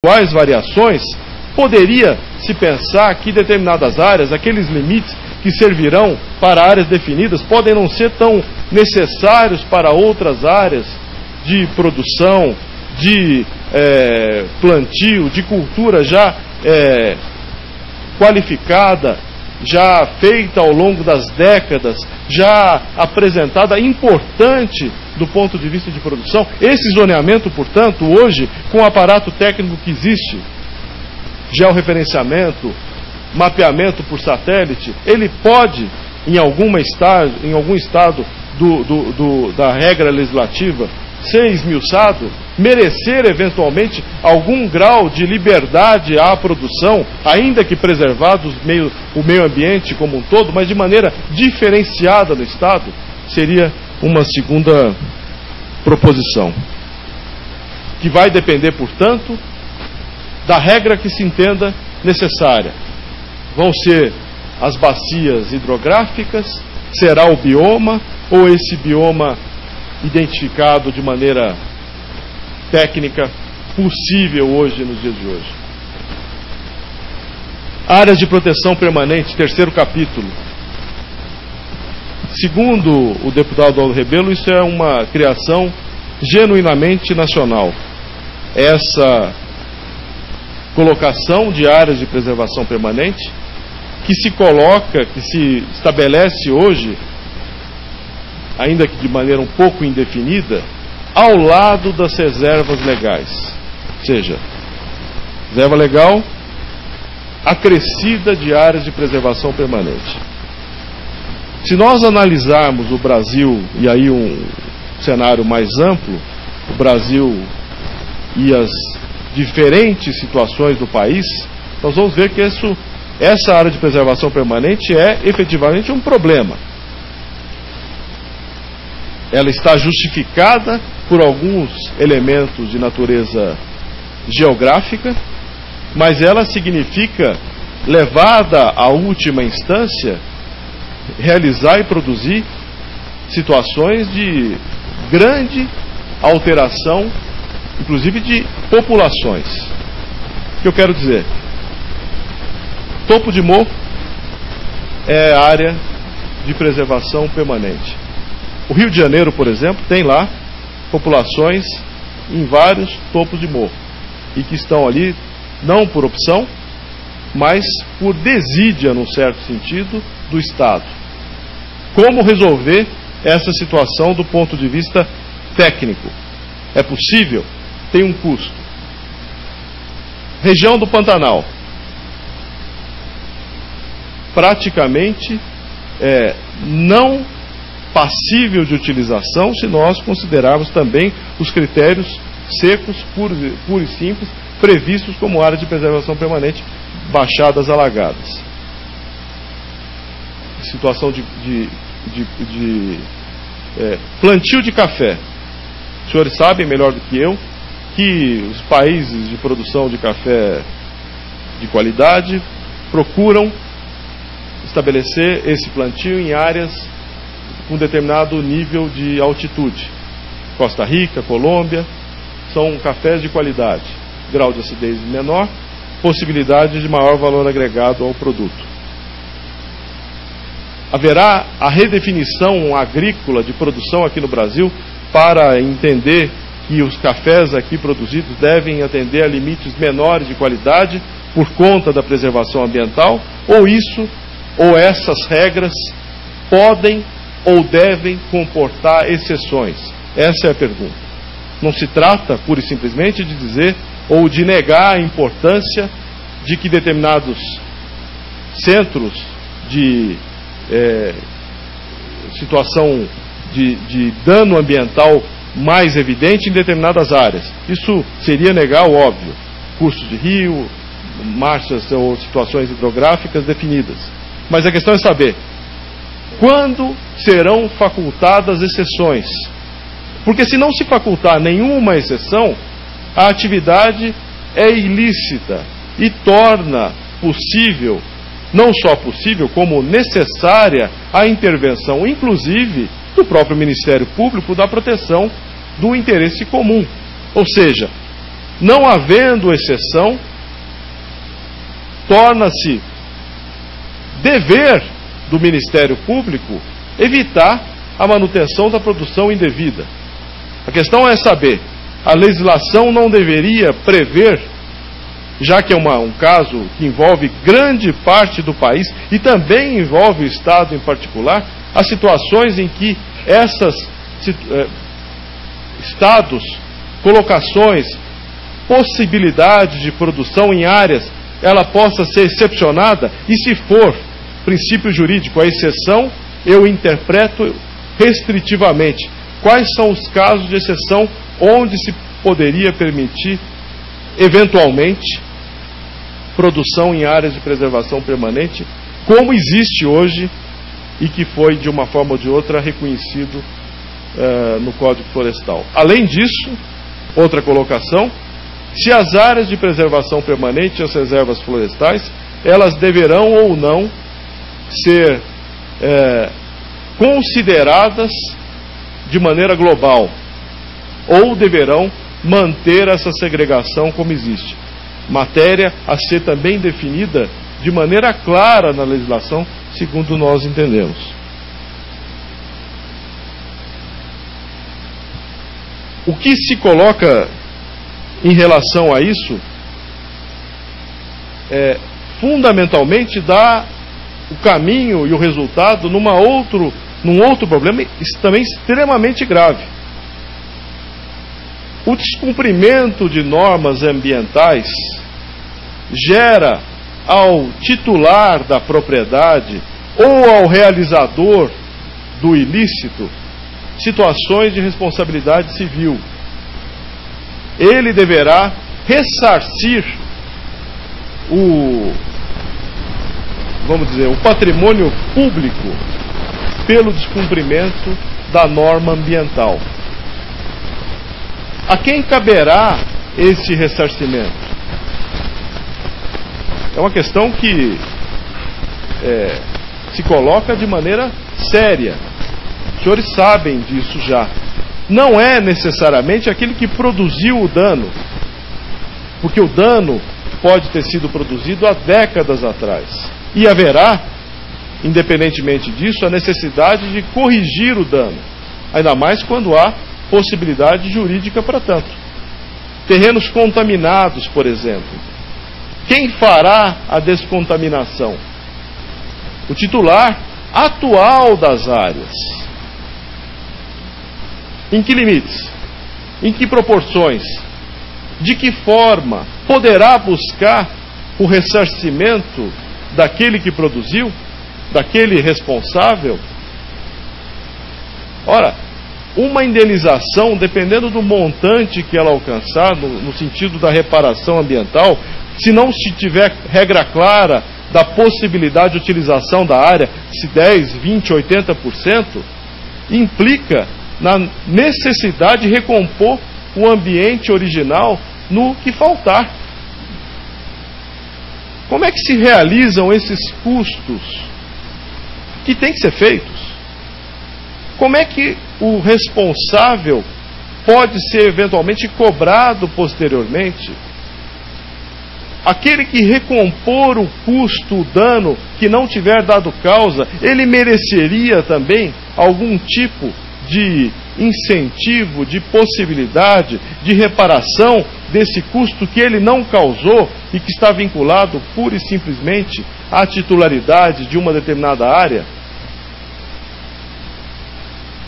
Quais variações, poderia se pensar que determinadas áreas, aqueles limites que servirão para áreas definidas, podem não ser tão necessários para outras áreas de produção, de plantio, de cultura já qualificada, já feita ao longo das décadas, já apresentada, importante do ponto de vista de produção. Esse zoneamento, portanto, hoje, com o aparato técnico que existe, georreferenciamento, mapeamento por satélite, ele pode, em algum estado da regra legislativa, ser esmiuçado, merecer eventualmente algum grau de liberdade à produção, ainda que preservado o meio ambiente como um todo, mas de maneira diferenciada no Estado, seria uma segunda proposição, que vai depender, portanto, da regra que se entenda necessária. Vão ser as bacias hidrográficas, será o bioma, ou esse bioma identificado de maneira técnica possível hoje, nos dias de hoje. Áreas de proteção permanente, terceiro capítulo. Segundo o deputado Aldo Rebelo, isso é uma criação genuinamente nacional. Essa colocação de áreas de preservação permanente, que se coloca, que se estabelece hoje, ainda que de maneira um pouco indefinida, ao lado das reservas legais. Ou seja, reserva legal acrescida de áreas de preservação permanente. Se nós analisarmos o Brasil, e aí um cenário mais amplo, o Brasil e as diferentes situações do país, nós vamos ver que essa área de preservação permanente é efetivamente um problema. Ela está justificada por alguns elementos de natureza geográfica, mas ela significa, levada à última instância, realizar e produzir situações de grande alteração, inclusive de populações. O que eu quero dizer? Topo de morro é área de preservação permanente. O Rio de Janeiro, por exemplo, tem lá populações em vários topos de morro, e que estão ali não por opção, mas por desídia, num certo sentido, do Estado. Como resolver essa situação do ponto de vista técnico? É possível? Tem um custo. Região do Pantanal. Praticamente não passível de utilização se nós considerarmos também os critérios secos, puros e simples, previstos como área de preservação permanente, baixadas alagadas. Situação de plantio de café. Os senhores sabem melhor do que eu que os países de produção de café de qualidade procuram estabelecer esse plantio em áreas com determinado nível de altitude. Costa Rica, Colômbia, são cafés de qualidade, grau de acidez menor, possibilidade de maior valor agregado ao produto. Haverá a redefinição agrícola de produção aqui no Brasil para entender que os cafés aqui produzidos devem atender a limites menores de qualidade por conta da preservação ambiental, ou essas regras podem ou devem comportar exceções? Essa é a pergunta. Não se trata, pura e simplesmente, de dizer ou de negar a importância de que determinados centros de situação de dano ambiental mais evidente em determinadas áreas. Isso seria negar o óbvio. Cursos de rio, marchas ou situações hidrográficas definidas. Mas a questão é saber quando serão facultadas exceções. Porque se não se facultar nenhuma exceção, a atividade é ilícita e torna possível, não só possível, como necessária a intervenção, inclusive, do próprio Ministério Público da proteção do interesse comum. Ou seja, Não havendo exceção, torna-se dever do Ministério Público evitar a manutenção da produção indevida. A questão é saber, a legislação não deveria prever, já que é um caso que envolve grande parte do país e também envolve o Estado em particular, as situações em que estados, colocações, possibilidade de produção em áreas, ela possa ser excepcionada, e se for princípio jurídico a exceção, eu interpreto restritivamente. Quais são os casos de exceção onde se poderia permitir, eventualmente, produção em áreas de preservação permanente, como existe hoje e que foi, de uma forma ou de outra, reconhecido no Código Florestal. Além disso, outra colocação, se as áreas de preservação permanente e as reservas florestais, elas deverão ou não ser consideradas de maneira global, ou deverão manter essa segregação como existe. Matéria a ser também definida de maneira clara na legislação, segundo nós entendemos. O que se coloca em relação a isso fundamentalmente dá o caminho e o resultado num outro problema também extremamente grave. O descumprimento de normas ambientais gera ao titular da propriedade ou ao realizador do ilícito situações de responsabilidade civil. Ele deverá ressarcir o patrimônio público pelo descumprimento da norma ambiental. A quem caberá esse ressarcimento? É uma questão que se coloca de maneira séria. Os senhores sabem disso já. Não é necessariamente aquele que produziu o dano, porque o dano pode ter sido produzido há décadas atrás. E haverá, independentemente disso, a necessidade de corrigir o dano, ainda mais quando há possibilidade jurídica para tanto. Terrenos contaminados, por exemplo. Quem fará a descontaminação? O titular atual das áreas. Em que limites? Em que proporções? De que forma poderá buscar o ressarcimento daquele que produziu? Daquele responsável? Ora, uma indenização, dependendo do montante que ela alcançar, no sentido da reparação ambiental, se não se tiver regra clara da possibilidade de utilização da área, se 10, 20, 80%, implica na necessidade de recompor o ambiente original no que faltar. Como é que se realizam esses custos que têm que ser feitos? Como é que o responsável pode ser eventualmente cobrado posteriormente? Aquele que recompor o custo, o dano, que não tiver dado causa, ele mereceria também algum tipo de incentivo, de possibilidade de reparação desse custo que ele não causou e que está vinculado pura e simplesmente à titularidade de uma determinada área?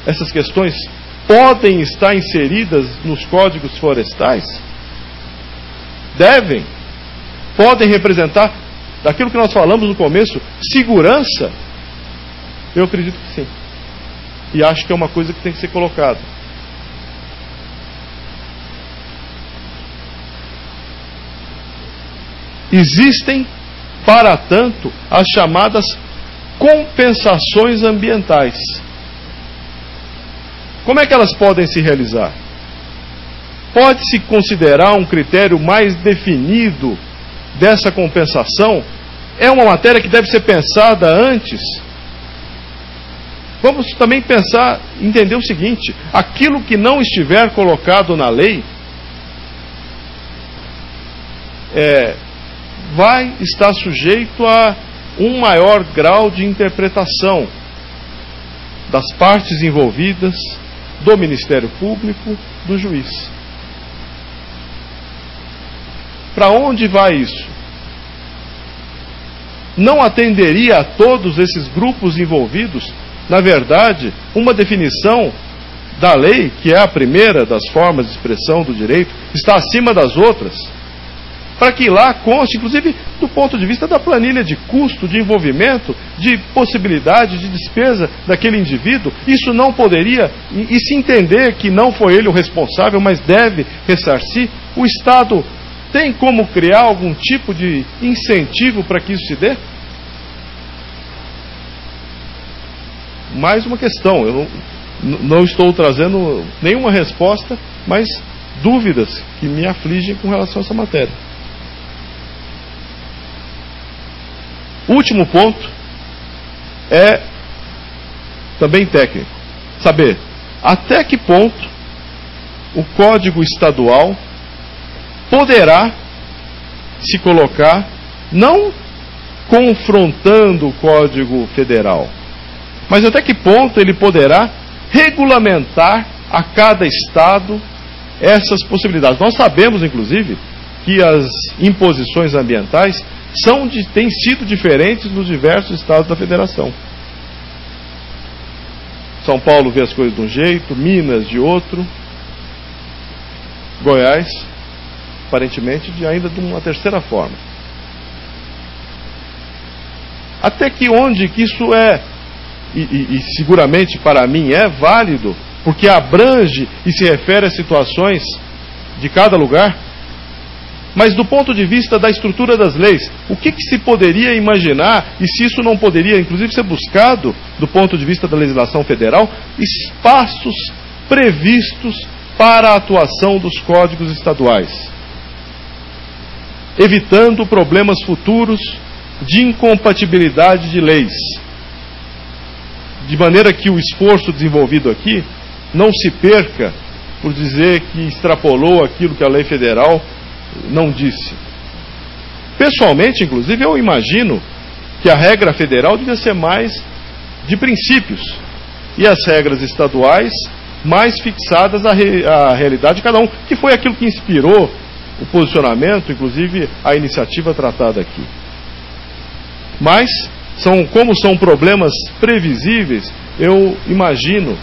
Essas questões podem estar inseridas nos códigos florestais? Devem? Podem representar, daquilo que nós falamos no começo, segurança? Eu acredito que sim. E acho que é uma coisa que tem que ser colocada. Existem, para tanto, as chamadas compensações ambientais. Como é que elas podem se realizar? Pode-se considerar um critério mais definido dessa compensação? É uma matéria que deve ser pensada antes. Vamos também pensar, entender o seguinte: aquilo que não estiver colocado na lei, vai estar sujeito a um maior grau de interpretação das partes envolvidas, do Ministério Público, do juiz. Para onde vai isso? Não atenderia a todos esses grupos envolvidos? Na verdade, uma definição da lei, que é a primeira das formas de expressão do direito, está acima das outras, para que lá conste, inclusive do ponto de vista da planilha de custo, de envolvimento, de possibilidade de despesa daquele indivíduo. Isso não poderia, e se entender que não foi ele o responsável, mas deve ressarcir, o Estado tem como criar algum tipo de incentivo para que isso se dê? Mais uma questão, eu não estou trazendo nenhuma resposta, mas dúvidas que me afligem com relação a essa matéria. Último ponto é também técnico. Saber até que ponto o Código Estadual poderá se colocar, não confrontando o Código Federal, mas até que ponto ele poderá regulamentar a cada Estado essas possibilidades. Nós sabemos, inclusive, que as imposições ambientais têm sido diferentes nos diversos estados da federação. São Paulo vê as coisas de um jeito, Minas de outro, Goiás, aparentemente, ainda de uma terceira forma. Até que onde que isso é, e seguramente para mim é válido, porque abrange e se refere a situações de cada lugar, mas do ponto de vista da estrutura das leis, o que se poderia imaginar, e se isso não poderia, inclusive, ser buscado, do ponto de vista da legislação federal, espaços previstos para a atuação dos códigos estaduais, evitando problemas futuros de incompatibilidade de leis, de maneira que o esforço desenvolvido aqui não se perca por dizer que extrapolou aquilo que a lei federal não disse. Pessoalmente, inclusive, eu imagino que a regra federal devia ser mais de princípios e as regras estaduais mais fixadas à realidade de cada um, que foi aquilo que inspirou o posicionamento, inclusive a iniciativa tratada aqui. Mas, como são problemas previsíveis, eu imagino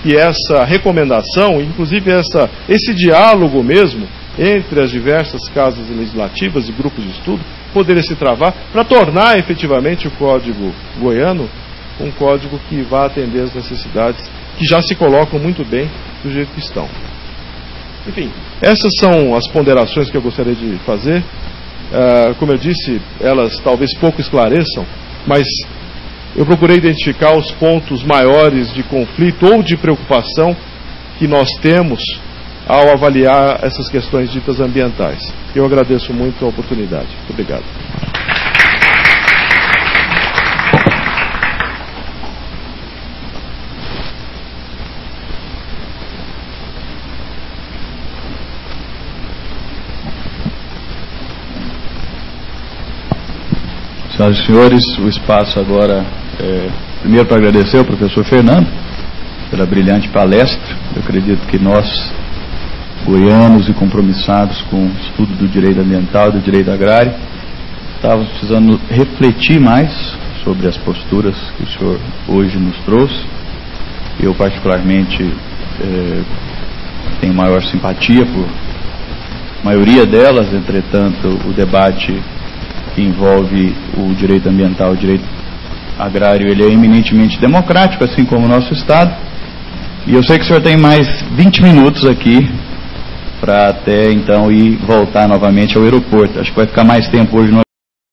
que essa recomendação, inclusive esse diálogo mesmo, entre as diversas casas legislativas e grupos de estudo, poderia se travar para tornar efetivamente o Código Goiano um código que vá atender as necessidades que já se colocam muito bem do jeito que estão. Enfim, essas são as ponderações que eu gostaria de fazer. Como eu disse, elas talvez pouco esclareçam, mas eu procurei identificar os pontos maiores de conflito ou de preocupação que nós temos ao avaliar essas questões ditas ambientais. Eu agradeço muito a oportunidade. Muito obrigado. Senhoras e senhores, o espaço agora primeiro para agradecer ao professor Fernando pela brilhante palestra. Eu acredito que nós, goianos e compromissados com o estudo do direito ambiental e do direito agrário, estávamos precisando refletir mais sobre as posturas que o senhor hoje nos trouxe. Eu particularmente tenho maior simpatia por maioria delas, entretanto o debate que envolve o direito ambiental, o direito agrário, ele é eminentemente democrático, assim como o nosso Estado. E eu sei que o senhor tem mais 20 minutos aqui para até então ir voltar novamente ao aeroporto. Acho que vai ficar mais tempo hoje no